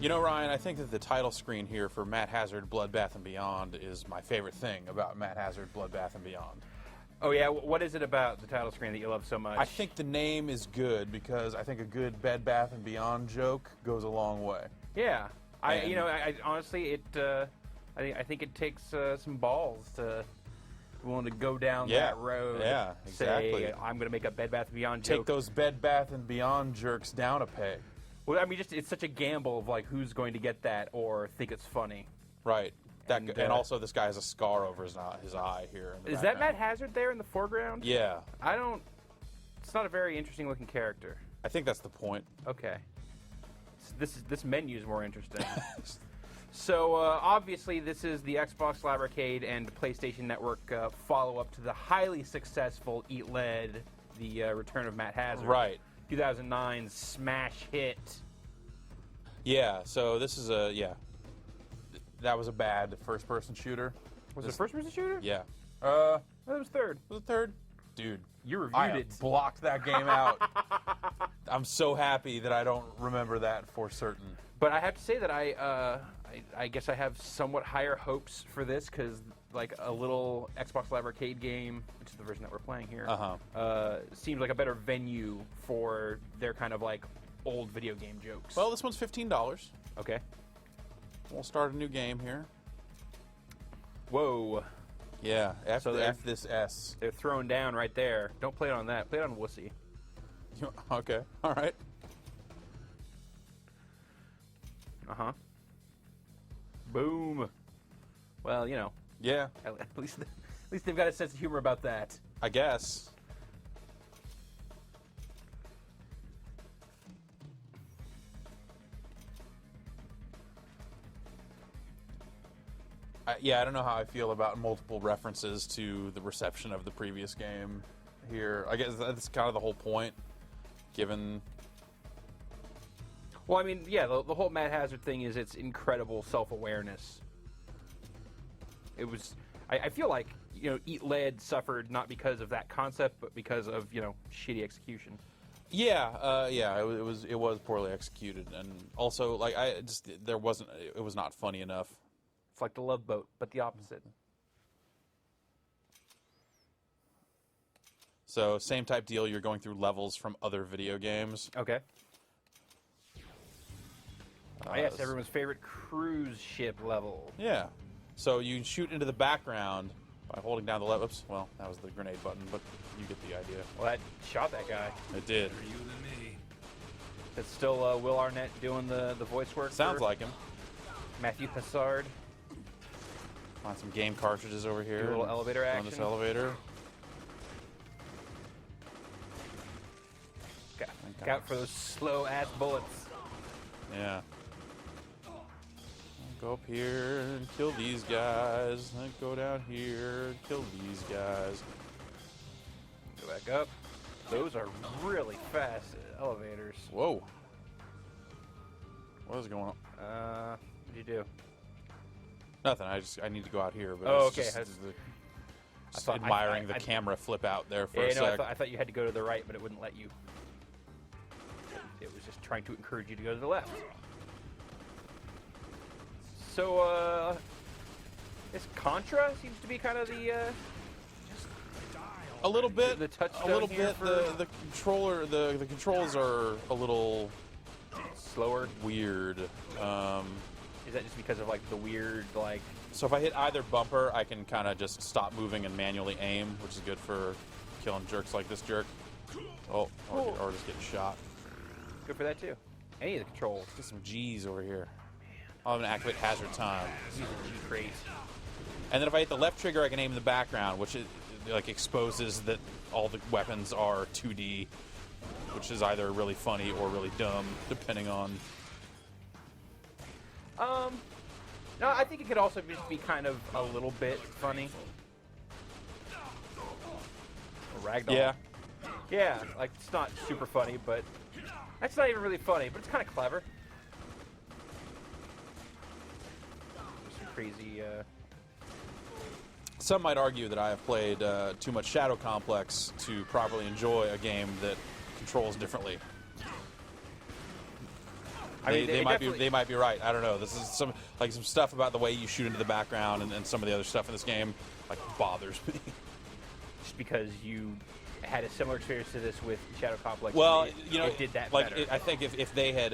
You know, Ryan, I think that the title screen here for Matt Hazard Bloodbath & Beyond is my favorite thing about Matt Hazard Bloodbath & Beyond. Oh, yeah? What is it about the title screen that you love so much? I think the name is good because I think a good Bed Bath & Beyond joke goes a long way. Yeah. I honestly, I think it takes some balls to willing to go down that road. Yeah, exactly. Say, I'm going to make a Bed Bath & Beyond joke. Take those Bed Bath & Beyond jerks down a peg. Well, I mean, it's such a gamble of like who's going to get that or think it's funny. Right. And also, this guy has a scar over his eye here. In the is that Matt Hazard there in the foreground? Yeah. It's not a very interesting looking character. I think that's the point. Okay. So this menu is more interesting. So obviously, this is the Xbox Live Arcade and PlayStation Network follow-up to the highly successful Eat Lead, the Return of Matt Hazard. Right. 2009's smash hit. Yeah, so this is that was a bad first-person shooter. Was it a first-person shooter? Yeah. That was third. Was it third? Dude, You reviewed I it. blocked that game out. I'm so happy that I don't remember that for certain. But I have to say that I guess I have somewhat higher hopes for this because like a little Xbox Live Arcade game, which is the version that we're playing here, seems like a better venue for their kind of like old video game jokes. Well, this one's $15. Okay. We'll start a new game here. Whoa. Yeah, F So this S. They're throwing down right there. Don't play it on that. Play it on Wussy. Okay, all right. Uh-huh. Boom. Well, you know. Yeah, At least they've got a sense of humor about that. I guess. I don't know how I feel about multiple references to the reception of the previous game here. I guess that's kind of the whole point, given... Well, I mean, yeah, the whole Matt Hazard thing is its incredible self-awareness. It was... I feel like, Eat Lead suffered not because of that concept, but because of, shitty execution. Yeah, it was poorly executed, and also, like, it was not funny enough. It's like the Love Boat, but the opposite. So, same type deal, you're going through levels from other video games. Okay. Yes, everyone's favorite cruise ship level. Yeah. So you shoot into the background by holding down the left. Oops, well, that was the grenade button, but you get the idea. Well, that shot that guy. It did. You than me. It's still Will Arnett doing the voice work. Sounds like him. Matthew Hassard. Find some game cartridges over here. Do a little elevator on this action. elevator. Look out for those slow-ass bullets. Yeah. Go up here and kill these guys. And go down here and kill these guys. Go back up. Those are really fast elevators. Whoa. What is going on? What'd you do? Nothing. I need to go out here. But Oh, it's okay. just admiring the camera flip out there for a sec. I thought you had to go to the right, but it wouldn't let you. It was just trying to encourage you to go to the left. So, this Contra seems to be kind of the, a little bit. the touchstone a little here bit. for- The controller. The controls are a little slower. weird. Is that just because of like the weird like? So if I hit either bumper, I can kind of just stop moving and manually aim, which is good for killing jerks like this jerk. Or just getting shot. Good for that too. Any of the controls. Get some G's over here. I'll have an activate hazard time. Use a G crate. And then if I hit the left trigger, I can aim in the background, which like exposes that all the weapons are 2D, which is either really funny or really dumb, depending on. No, I think it could also just be kind of a little bit funny. A ragdoll. Yeah. Yeah, like it's not super funny, but that's not even really funny, but it's kind of clever. Some crazy. Some might argue that I have played too much Shadow Complex to properly enjoy a game that controls differently. I mean, They might be right. I don't know. This is some stuff about the way you shoot into the background and some of the other stuff in this game like bothers me. Just because you had a similar experience to this with Shadow Complex. Well, it did that like better. I think if they had,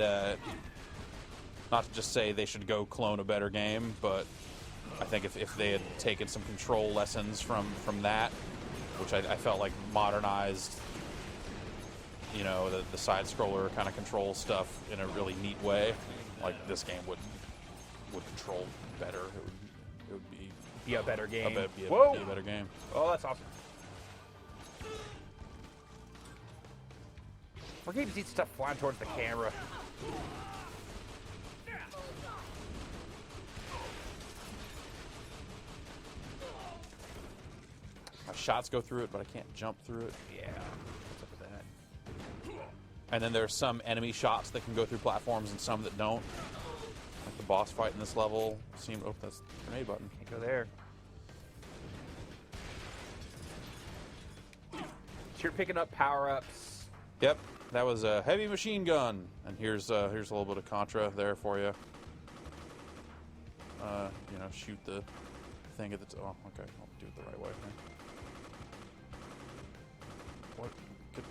not to just say they should go clone a better game, but I think if they had taken some control lessons from that, which I felt like modernized, the side scroller kind of control stuff in a really neat way, like this game would control better. It would be a better game. Be a better game. Oh, that's awesome. More games need stuff flying towards the camera. My shots go through it, but I can't jump through it. Yeah. What's up with that? And then there's some enemy shots that can go through platforms and some that don't. Like the boss fight in this level seemed. Oh, that's the grenade button. Can't go there. So you're picking up power-ups. Yep, that was a heavy machine gun, and here's a little bit of Contra there for you. Shoot the thing at the. Oh, okay, I'll do it the right way. What? Good.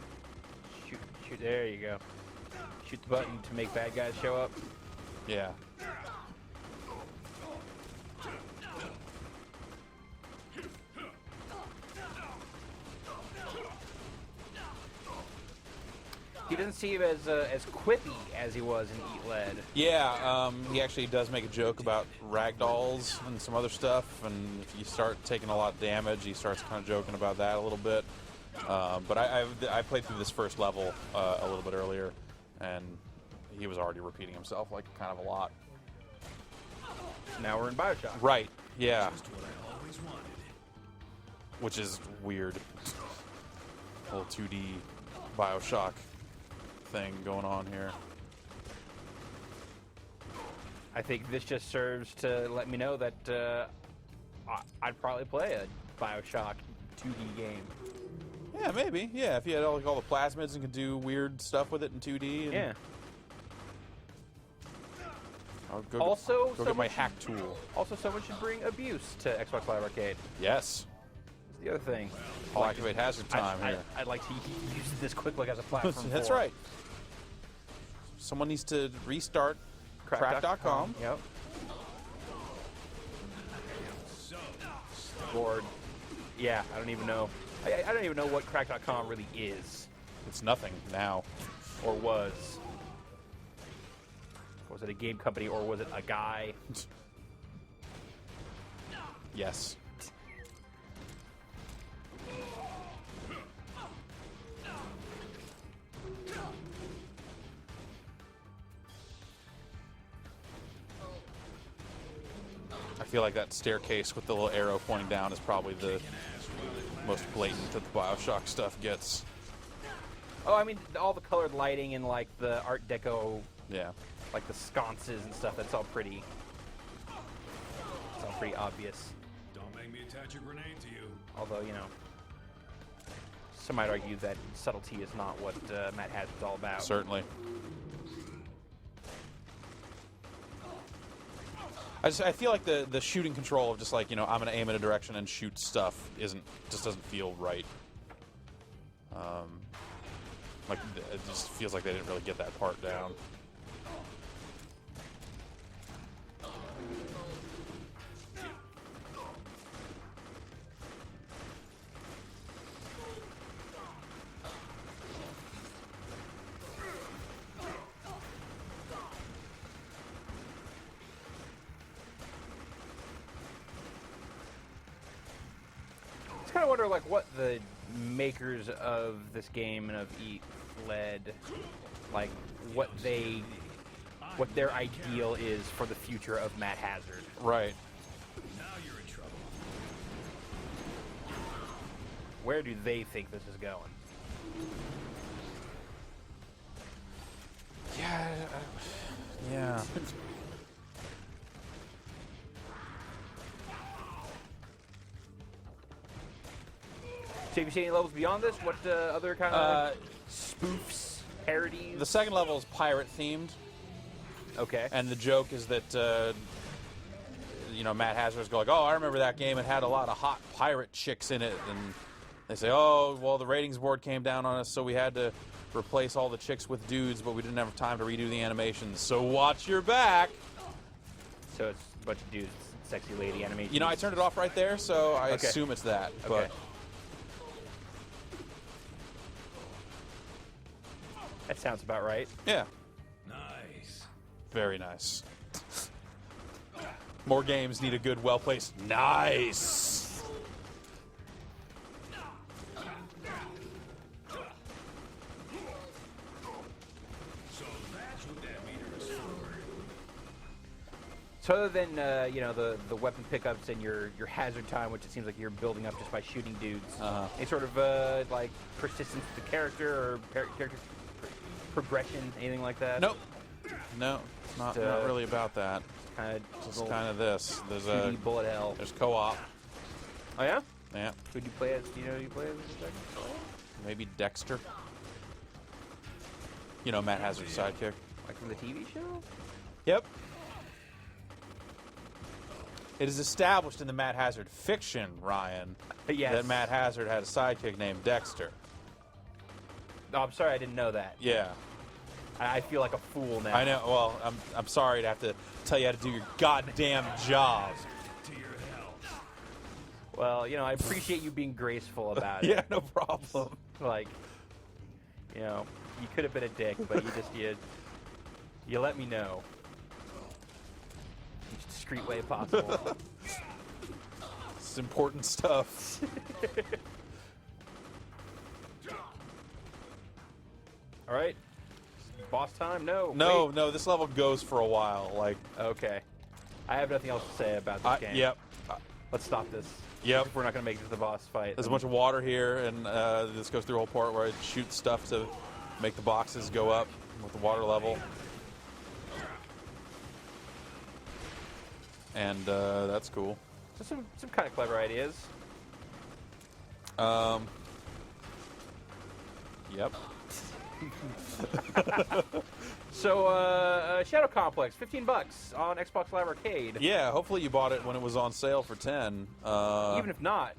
Shoot. There you go. Shoot the button to make bad guys show up. Yeah. He doesn't seem as quippy as he was in Eat Lead. Yeah, he actually does make a joke about ragdolls and some other stuff, and if you start taking a lot of damage, he starts kind of joking about that a little bit. But I played through this first level a little bit earlier, and he was already repeating himself like kind of a lot. Now we're in Bioshock. Right, yeah. Which is weird. A little 2D Bioshock thing going on here. I think this just serves to let me know that I'd probably play a Bioshock 2D game. Yeah, maybe. Yeah, if you had all the plasmids and could do weird stuff with it in 2D. And Yeah. I'll go Also, go get my hack tool. Also, someone should bring Abuse to Xbox Live Arcade. Yes. That's the other thing. I'll activate hazard time here. I'd like to use this quick look as a platform. That's right. Someone needs to restart Crack.com. Yep. Board. Yeah, I don't even know. I don't even know what Crack.com really is. It's nothing now. Or was. Was it a game company or was it a guy? Yes. I feel like that staircase with the little arrow pointing down is probably the most blatant that the Bioshock stuff gets. Oh, I mean, all the colored lighting and like the Art Deco, Yeah. like the sconces and stuff. That's all pretty. It's all pretty obvious. Don't make me attach a grenade to you. Although, some might argue that subtlety is not what Matt Hazard's all about. Certainly. I feel like the shooting control of just like, I'm going to aim in a direction and shoot stuff just doesn't feel right. Like, it just feels like they didn't really get that part down. I kind of wonder, like, what the makers of this game and of Eat Lead, like, what their ideal is for the future of Matt Hazard. Right. Now you're in trouble. Where do they think this is going? Yeah. Yeah. So have you seen any levels beyond this? What other kind of spoofs, parodies? The second level is pirate themed. Okay. And the joke is that, Matt Hazard's go like, oh, I remember that game. It had a lot of hot pirate chicks in it. And they say, oh, well, the ratings board came down on us, so we had to replace all the chicks with dudes, but we didn't have time to redo the animations. So watch your back. So it's a bunch of dudes, sexy lady animation. You know, I turned it off right there, so I Okay. assume it's that. Okay. But That sounds about right. yeah, Nice. very nice. More games need a good, well-placed nice. So that's what that meter is for. So other than the weapon pickups and your hazard time, which it seems like you're building up just by shooting dudes, any sort of like persistence to the character or character progression, anything like that? Nope. No, not really about that. Kind of Just kind of this. There's 2D bullet hell. there's co-op. Oh yeah? Yeah, Who'd you play as? Do you know who you play as? maybe Dexter. You know, Matt Hazard's sidekick. Like from the TV show? Yep. It is established in the Matt Hazard fiction, Ryan, Yes. that Matt Hazard had a sidekick named Dexter. Oh, I'm sorry, I didn't know that. Yeah, I feel like a fool now. I know. Well, I'm sorry to have to tell you how to do your goddamn job. To your health. Well, I appreciate you being graceful about it. Yeah, no problem. Like, you could have been a dick, but you let me know. In the discreet way possible. It's important stuff. All right. Boss time? No. No, Wait. no, this level goes for a while. Like, Okay. I have nothing else to say about this game. yep. Let's stop this. Yep. If we're not going to make it to the boss fight. There's a bunch of water here, and this goes through a whole part where I shoot stuff to make the boxes go up with the water level. And that's cool. So some kind of clever ideas. Yep. So, Shadow Complex, $15 on Xbox Live Arcade. Yeah, hopefully you bought it when it was on sale for 10. Even if not,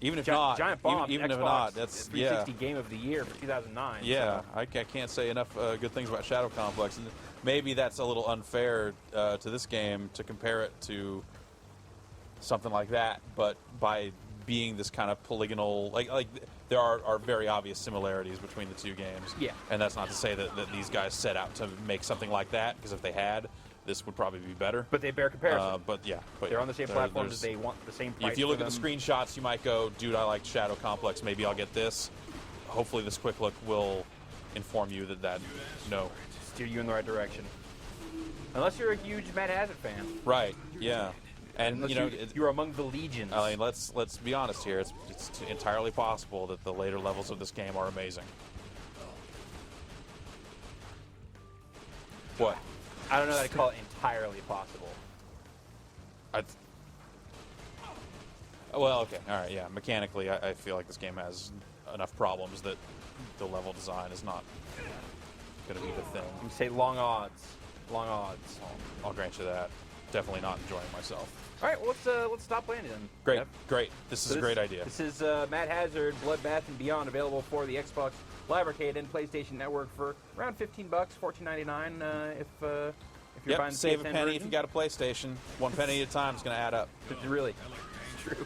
Even if not, Giant Bomb, even Xbox if not, that's 360 Game of the Year for 2009. Yeah, so. I can't say enough good things about Shadow Complex, and maybe that's a little unfair to this game to compare it to something like that. But by being this kind of polygonal, like there are very obvious similarities between the two games. Yeah. And that's not to say that these guys set out to make something like that, because if they had, this would probably be better. But they bear comparison. But They're on the same platforms. They want the same price. If you look for at the them. screenshots, you might go, dude, I like Shadow Complex. Maybe I'll get this. Hopefully this quick look will inform you that no. Steer you in the right direction. Unless you're a huge Matt Hazard fan. Right, yeah. And, Unless you know, you're among the legions. I mean, let's be honest here. It's entirely possible that the later levels of this game are amazing. What? I don't know that I call it entirely possible. Well, okay, all right, yeah. Mechanically, I feel like this game has enough problems that the level design is not going to be the thing. You say long odds. Long odds. I'll grant you that. Definitely not enjoying myself. All right, well, let's stop playing it then. Great, Jeff. great. This is a great idea. This is Matt Hazard, Bloodbath and Beyond, available for the Xbox Live Arcade and PlayStation Network for around $15, $14.99 if you're Yep, buying the save a PS10 penny version. if you got a PlayStation. 1 penny at a time is going to add up. Really, it's true.